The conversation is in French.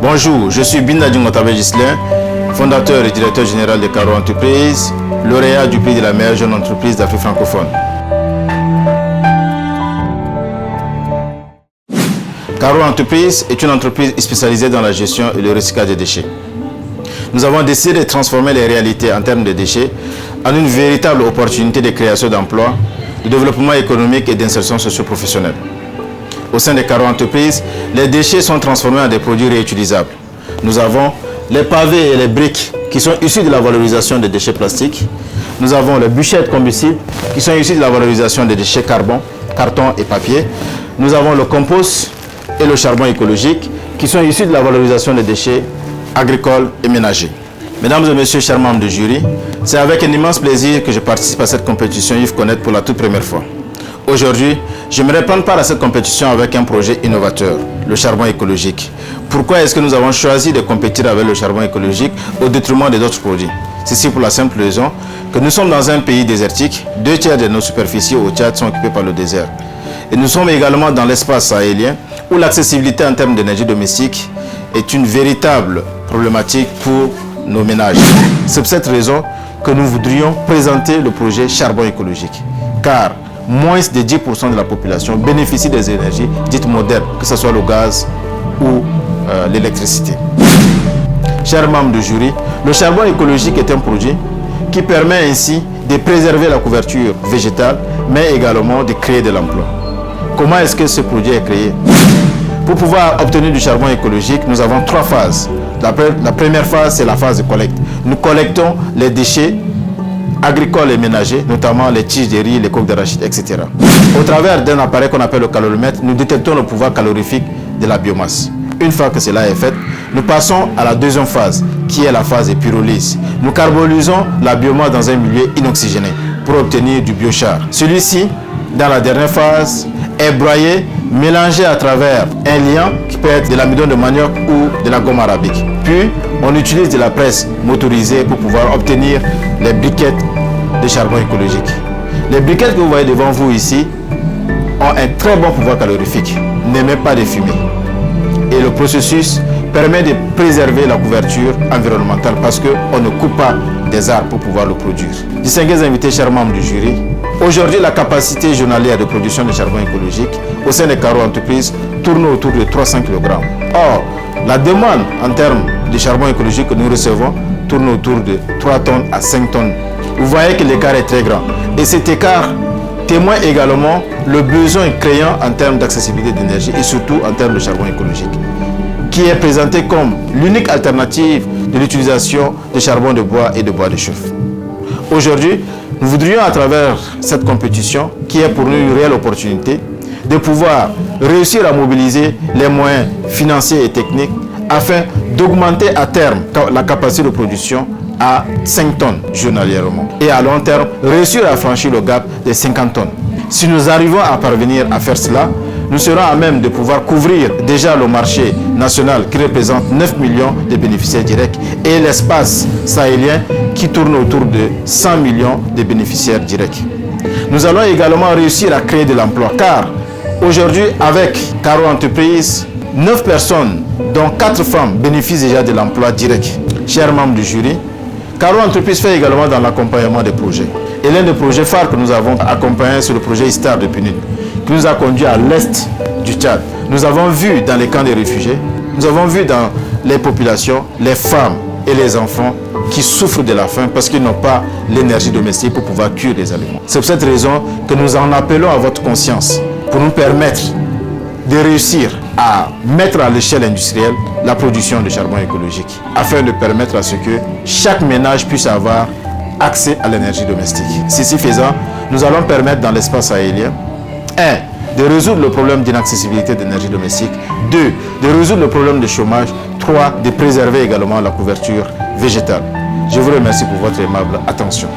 Bonjour, je suis Binda Djungotabe Gislain, fondateur et directeur général de Caro Entreprise, lauréat du prix de la meilleure jeune entreprise d'Afrique francophone. Caro Entreprise est une entreprise spécialisée dans la gestion et le recyclage des déchets. Nous avons décidé de transformer les réalités en termes de déchets en une véritable opportunité de création d'emplois, de développement économique et d'insertion socio-professionnelle. Au sein de Caro Entreprise, les déchets sont transformés en des produits réutilisables. Nous avons les pavés et les briques qui sont issus de la valorisation des déchets plastiques. Nous avons les bûchettes combustibles qui sont issus de la valorisation des déchets carbone, carton et papier. Nous avons le compost et le charbon écologique qui sont issus de la valorisation des déchets agricoles et ménagers. Mesdames et messieurs, chers membres du jury, c'est avec un immense plaisir que je participe à cette compétition Yves Connect pour la toute première fois. Aujourd'hui, j'aimerais prendre part à cette compétition avec un projet innovateur, le charbon écologique. Pourquoi est-ce que nous avons choisi de compétir avec le charbon écologique au détriment des autres produits? Ceci pour la simple raison que nous sommes dans un pays désertique, 2 tiers de nos superficies au Tchad sont occupées par le désert. Et nous sommes également dans l'espace sahélien où l'accessibilité en termes d'énergie domestique est une véritable problématique pour nos ménages. C'est pour cette raison que nous voudrions présenter le projet charbon écologique. Car moins de 10% de la population bénéficie des énergies dites modernes, que ce soit le gaz ou l'électricité. Chers membres du jury, le charbon écologique est un produit qui permet ainsi de préserver la couverture végétale, mais également de créer de l'emploi. Comment est-ce que ce produit est créé? Pour pouvoir obtenir du charbon écologique, nous avons 3 phases. La première phase, c'est la phase de collecte. Nous collectons les déchets agricoles et ménagers, notamment les tiges de riz, les coques d'arachide, etc. Au travers d'un appareil qu'on appelle le caloromètre, nous détectons le pouvoir calorifique de la biomasse. Une fois que cela est fait, nous passons à la deuxième phase, qui est la phase de pyrolyse. Nous carbonisons la biomasse dans un milieu inoxygéné pour obtenir du biochar. Celui-ci, dans la dernière phase, est broyé, mélangé à travers un liant qui peut être de l'amidon de manioc ou de la gomme arabique. Puis, on utilise de la presse motorisée pour pouvoir obtenir les briquettes de charbon écologique. Les briquettes que vous voyez devant vous ici ont un très bon pouvoir calorifique, n'émettent pas de fumée. Et le processus permet de préserver la couverture environnementale parce qu'on ne coupe pas des arbres pour pouvoir le produire. Distingués invités, chers membres du jury, aujourd'hui la capacité journalière de production de charbon écologique au sein des Caro Entreprises tourne autour de 300 kg. Or, la demande en termes de charbon écologique que nous recevons tourne autour de 3 tonnes à 5 tonnes. Vous voyez que l'écart est très grand. Et cet écart témoigne également le besoin criant en termes d'accessibilité d'énergie et surtout en termes de charbon écologique, qui est présenté comme l'unique alternative de l'utilisation de charbon de bois et de bois de chauffe. Aujourd'hui, nous voudrions à travers cette compétition, qui est pour nous une réelle opportunité, de pouvoir réussir à mobiliser les moyens financiers et techniques afin d'augmenter à terme la capacité de production à 5 tonnes journalièrement. Et à long terme, réussir à franchir le gap des 50 tonnes. Si nous arrivons à parvenir à faire cela, nous serons à même de pouvoir couvrir déjà le marché national qui représente 9 millions de bénéficiaires directs et l'espace sahélien qui tourne autour de 100 millions de bénéficiaires directs. Nous allons également réussir à créer de l'emploi car aujourd'hui, avec Caro Entreprise, 9 personnes, dont 4 femmes, bénéficient déjà de l'emploi direct. Chers membres du jury, Caro Entreprise fait également dans l'accompagnement des projets. Et l'un des projets phares que nous avons accompagné, c'est le projet Istar de Punit, qui nous a conduit à l'est du Tchad. Nous avons vu dans les camps des réfugiés, nous avons vu dans les populations, les femmes et les enfants qui souffrent de la faim parce qu'ils n'ont pas l'énergie domestique pour pouvoir cuire des aliments. C'est pour cette raison que nous en appelons à votre conscience pour nous permettre de réussir à mettre à l'échelle industrielle la production de charbon écologique afin de permettre à ce que chaque ménage puisse avoir accès à l'énergie domestique. Ceci faisant, nous allons permettre dans l'espace sahélien 1. de résoudre le problème d'inaccessibilité d'énergie domestique, 2. de résoudre le problème de chômage, 3. de préserver également la couverture végétale. Je vous remercie pour votre aimable attention.